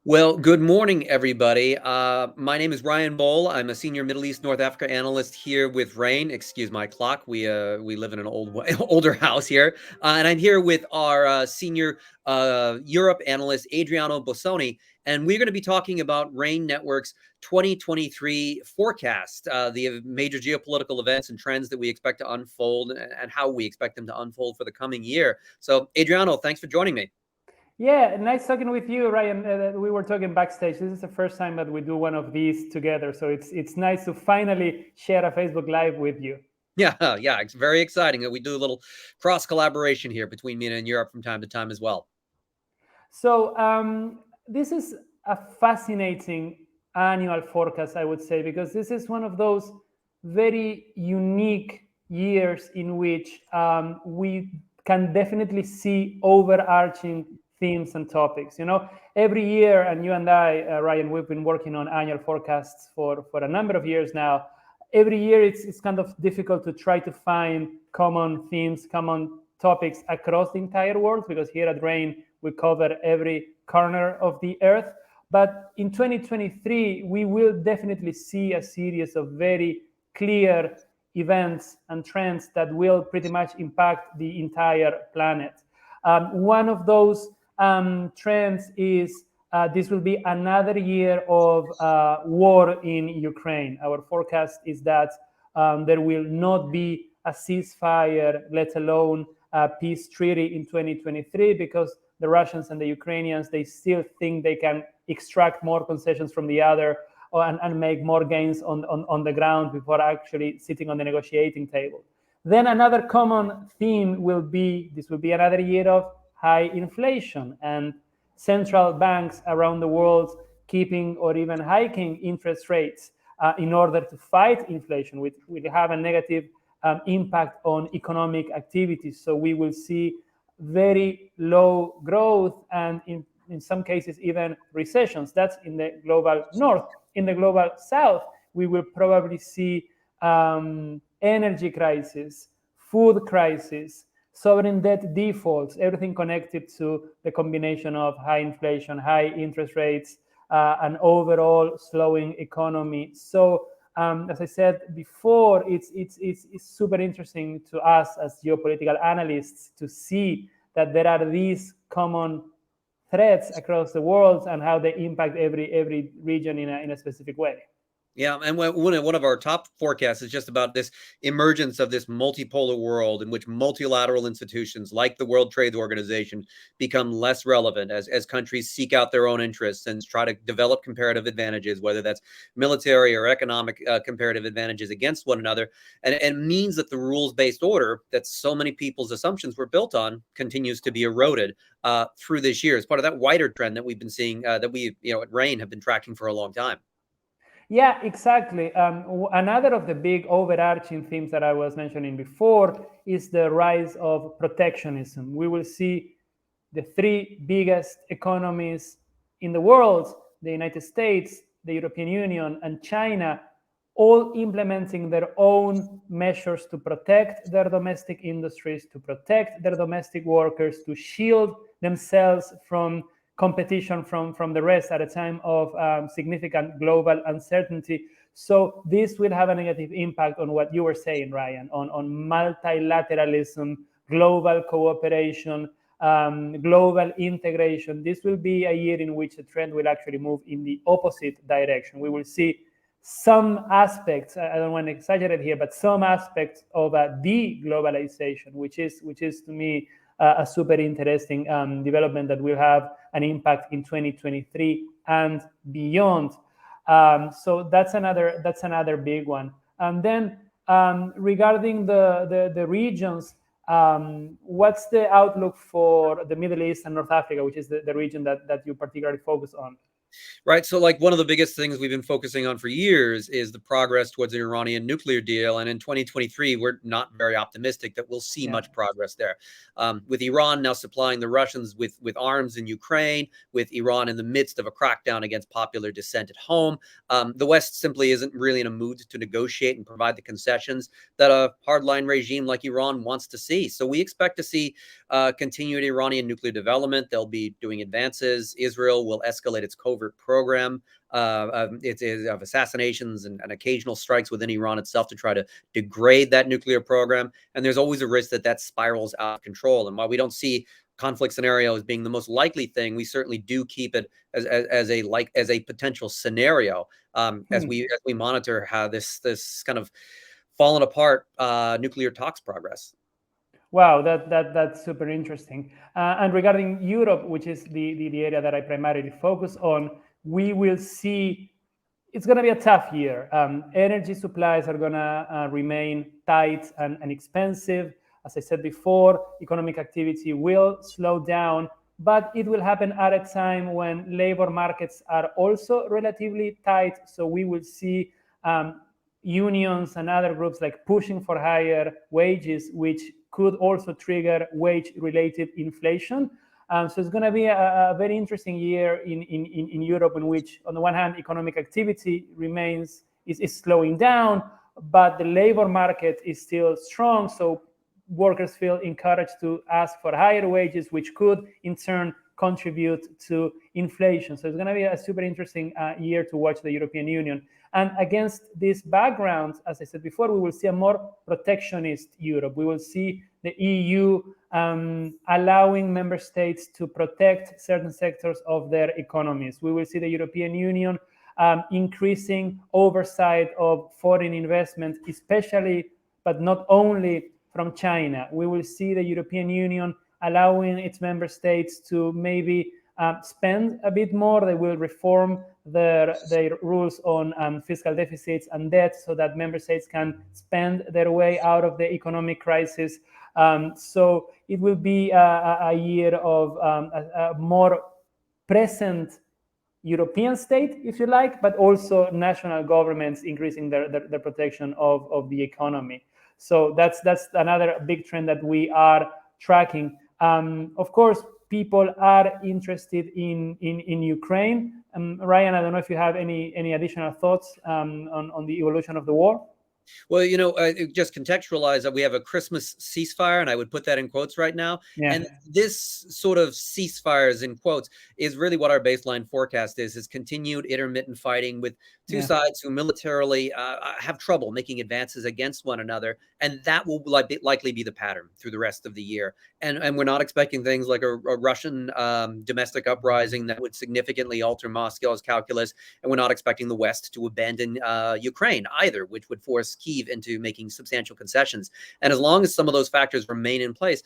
Well, good morning, everybody. My name is Ryan Bowl. I'm a senior Middle East North Africa analyst here with RANE. Excuse my clock. We live in an older house here, and I'm here with our senior Europe analyst Adriano Bossoni, and we're going to be talking about RANE Network's 2023 forecast, the major geopolitical events and trends that we expect to unfold, and how we expect them to unfold for the coming year. So, Adriano, thanks for joining me. Yeah, nice talking with you, Ryan. We were talking backstage. This is the first time that we do one of these together, so it's nice to finally share a Facebook Live with you. Yeah, it's very exciting that we do a little cross collaboration here between MENA and Europe from time to time as well. So this is a fascinating annual forecast, I would say, because this is one of those very unique years in which we can definitely see overarching themes and topics. Every year, and you and I, Ryan, we've been working on annual forecasts for a number of years now. Every year, it's kind of difficult to try to find common themes, common topics across the entire world, because here at RANE, we cover every corner of the earth. But in 2023, we will definitely see a series of very clear events and trends that will pretty much impact the entire planet. One of those trends is this will be another year of war in Ukraine. Our forecast is that there will not be a ceasefire, let alone a peace treaty in 2023, because the Russians and the Ukrainians, they still think they can extract more concessions from the other and make more gains on the ground before actually sitting on the negotiating table. Then another common theme will be, this will be another year of high inflation, and central banks around the world keeping or even hiking interest rates in order to fight inflation, which will have a negative impact on economic activities. So we will see very low growth and in some cases even recessions. That's in the global north. In the global south, we will probably see energy crisis, food crisis, sovereign debt defaults, everything connected to the combination of high inflation, high interest rates, and overall slowing economy. So as I said before, it's super interesting to us as geopolitical analysts to see that there are these common threats across the world and how they impact every region in a specific way. Yeah, and one of our top forecasts is just about this emergence of this multipolar world in which multilateral institutions like the World Trade Organization become less relevant as countries seek out their own interests and try to develop comparative advantages, whether that's military or economic comparative advantages against one another, and means that the rules-based order that so many people's assumptions were built on continues to be eroded through this year as part of that wider trend that we've been seeing that we, at RANE have been tracking for a long time. Yeah, exactly. Another of the big overarching themes that I was mentioning before is the rise of protectionism. We will see the three biggest economies in the world, the United States, the European Union, and China, all implementing their own measures to protect their domestic industries, to protect their domestic workers, to shield themselves from competition from the rest at a time of significant global uncertainty. So this will have a negative impact on what you were saying, Ryan, on multilateralism, global cooperation, global integration. This will be a year in which the trend will actually move in the opposite direction. We will see some aspects, I don't want to exaggerate here, but some aspects of a de-globalization, which is to me a super interesting development that will have an impact in 2023 and beyond. So that's another big one. And then regarding the regions, what's the outlook for the Middle East and North Africa, which is the region that you particularly focus on? Right. So, like, one of the biggest things we've been focusing on for years is the progress towards an Iranian nuclear deal. And in 2023, we're not very optimistic that we'll see much progress there. With Iran now supplying the Russians with arms in Ukraine, with Iran in the midst of a crackdown against popular dissent at home, the West simply isn't really in a mood to negotiate and provide the concessions that a hardline regime like Iran wants to see. So we expect to see continue Iranian nuclear development. They'll be doing advances. Israel will escalate its covert program of assassinations and occasional strikes within Iran itself to try to degrade that nuclear program. And there's always a risk that spirals out of control. And while we don't see conflict scenario as being the most likely thing, we certainly do keep it as a potential scenario as we monitor how this kind of fallen apart nuclear talks progress. Wow, that's super interesting. And regarding Europe, which is the area that I primarily focus on, we will see it's going to be a tough year. Energy supplies are going to remain tight and expensive. As I said before, economic activity will slow down, but it will happen at a time when labor markets are also relatively tight. So we will see unions and other groups like pushing for higher wages, which could also trigger wage-related inflation. So it's going to be a very interesting year in Europe, in which, on the one hand, economic activity is slowing down, but the labor market is still strong. So workers feel encouraged to ask for higher wages, which could in turn contribute to inflation. So it's going to be a super interesting year to watch the European Union. And against this background, as I said before, we will see a more protectionist Europe. We will see the EU allowing member states to protect certain sectors of their economies. We will see the European Union increasing oversight of foreign investment, especially, but not only, from China. We will see the European Union allowing its member states to maybe spend a bit more. They will reform their rules on fiscal deficits and debt so that member states can spend their way out of the economic crisis. So it will be a year of a more present European state, if you like, but also national governments increasing their protection of the economy. So that's another big trend that we are tracking. Of course, people are interested in Ukraine. Ryan, I don't know if you have any additional thoughts on the evolution of the war. Well, just contextualize that we have a Christmas ceasefire, and I would put that in quotes right now. Yeah. And this sort of ceasefires in quotes is really what our baseline forecast is continued intermittent fighting with two sides who militarily have trouble making advances against one another. And that will likely be the pattern through the rest of the year. And we're not expecting things like a Russian domestic uprising that would significantly alter Moscow's calculus. And we're not expecting the West to abandon Ukraine either, which would force Kyiv into making substantial concessions. And as long as some of those factors remain in place,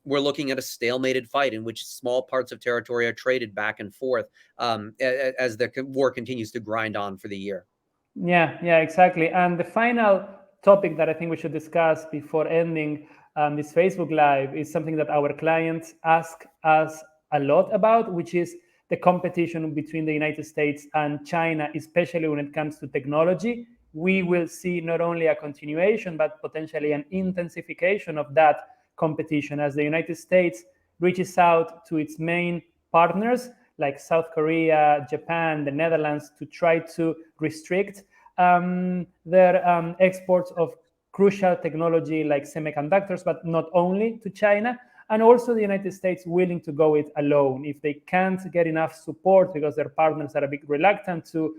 we're looking at a stalemated fight in which small parts of territory are traded back and forth as the war continues to grind on for the year. Yeah, exactly. And the final topic that I think we should discuss before ending this Facebook Live is something that our clients ask us a lot about, which is the competition between the United States and China, especially when it comes to technology. We will see not only a continuation, but potentially an intensification of that competition as the United States reaches out to its main partners like South Korea, Japan, the Netherlands, to try to restrict their exports of crucial technology like semiconductors, but not only to China. And also the United States willing to go it alone. If they can't get enough support because their partners are a bit reluctant to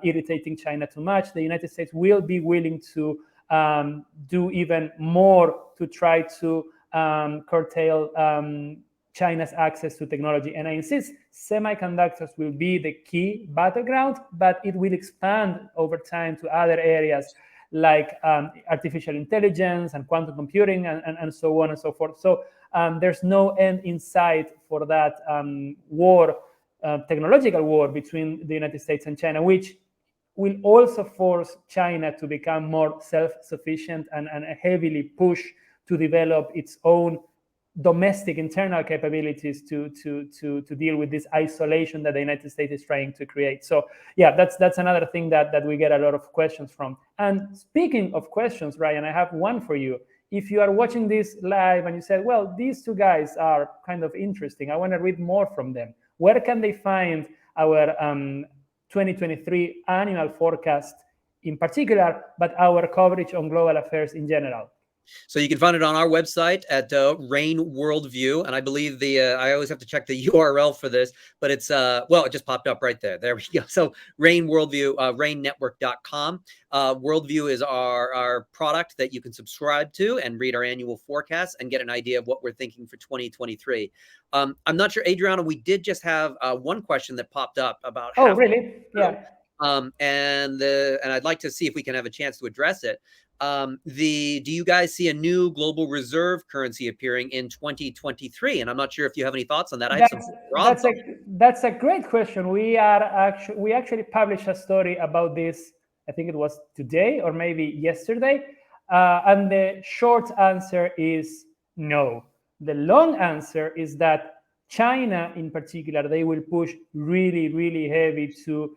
irritating China too much, the United States will be willing to do even more to try to curtail China's access to technology. And I insist, semiconductors will be the key battleground, but it will expand over time to other areas like artificial intelligence and quantum computing and so on and so forth. So there's no end in sight for that war, technological war between the United States and China, which will also force China to become more self-sufficient and heavily push to develop its own domestic internal capabilities to deal with this isolation that the United States is trying to create. So yeah, that's another thing that we get a lot of questions from. And speaking of questions, Ryan, I have one for you. If you are watching this live and you said, well, these two guys are kind of interesting, I want to read more from them, where can they find our 2023 annual forecast in particular, but our coverage on global affairs in general? So you can find it on our website at RANE Worldview, and I believe I always have to check the URL for this, but it's well, it just popped up right there. There we go. So RANE Worldview, RANEnetwork.com. Worldview is our product that you can subscribe to and read our annual forecasts and get an idea of what we're thinking for 2023. I'm not sure, Adriana, we did just have one question that popped up about Oh, half. really? Yeah. And I'd like to see if we can have a chance to address it. Do you guys see a new global reserve currency appearing in 2023? And I'm not sure if you have any thoughts on that. I have some strong That's a thoughts. that's a great question. We actually published a story about this. I think it was today or maybe yesterday, and the short answer is no. The long answer is that China, in particular, they will push really heavy to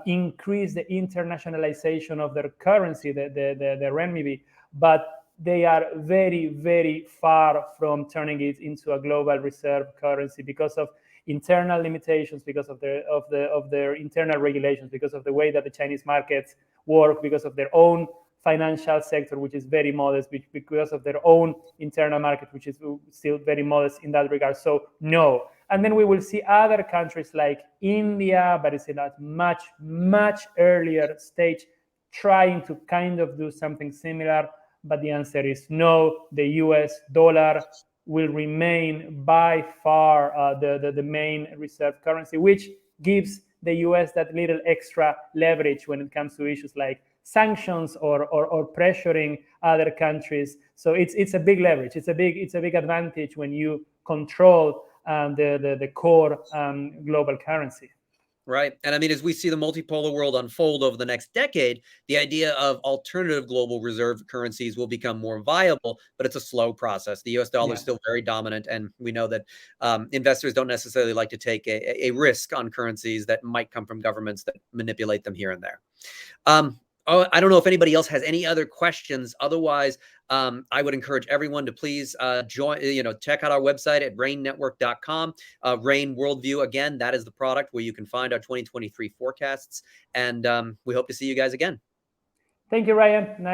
increase the internationalization of their currency, the renminbi, but they are very far from turning it into a global reserve currency because of internal limitations, because of their internal regulations, because of the way that the Chinese markets work, because of their own financial sector, which is very modest, because of their own internal market, which is still very modest in that regard. So no. And then we will see other countries like India, but it's in a much earlier stage, trying to kind of do something similar. But the answer is no. The US dollar will remain by far the main reserve currency, which gives the US that little extra leverage when it comes to issues like sanctions or pressuring other countries. So it's a big leverage. It's a big advantage when you control the core global currency. Right. And I mean, as we see the multipolar world unfold over the next decade, the idea of alternative global reserve currencies will become more viable, but it's a slow process. The US dollar is still very dominant. And we know that investors don't necessarily like to take a risk on currencies that might come from governments that manipulate them here and there. I don't know if anybody else has any other questions. Otherwise, I would encourage everyone to please check out our website at ranenetwork.com. RANE Worldview, again, that is the product where you can find our 2023 forecasts. And we hope to see you guys again. Thank you, Ryan. Nice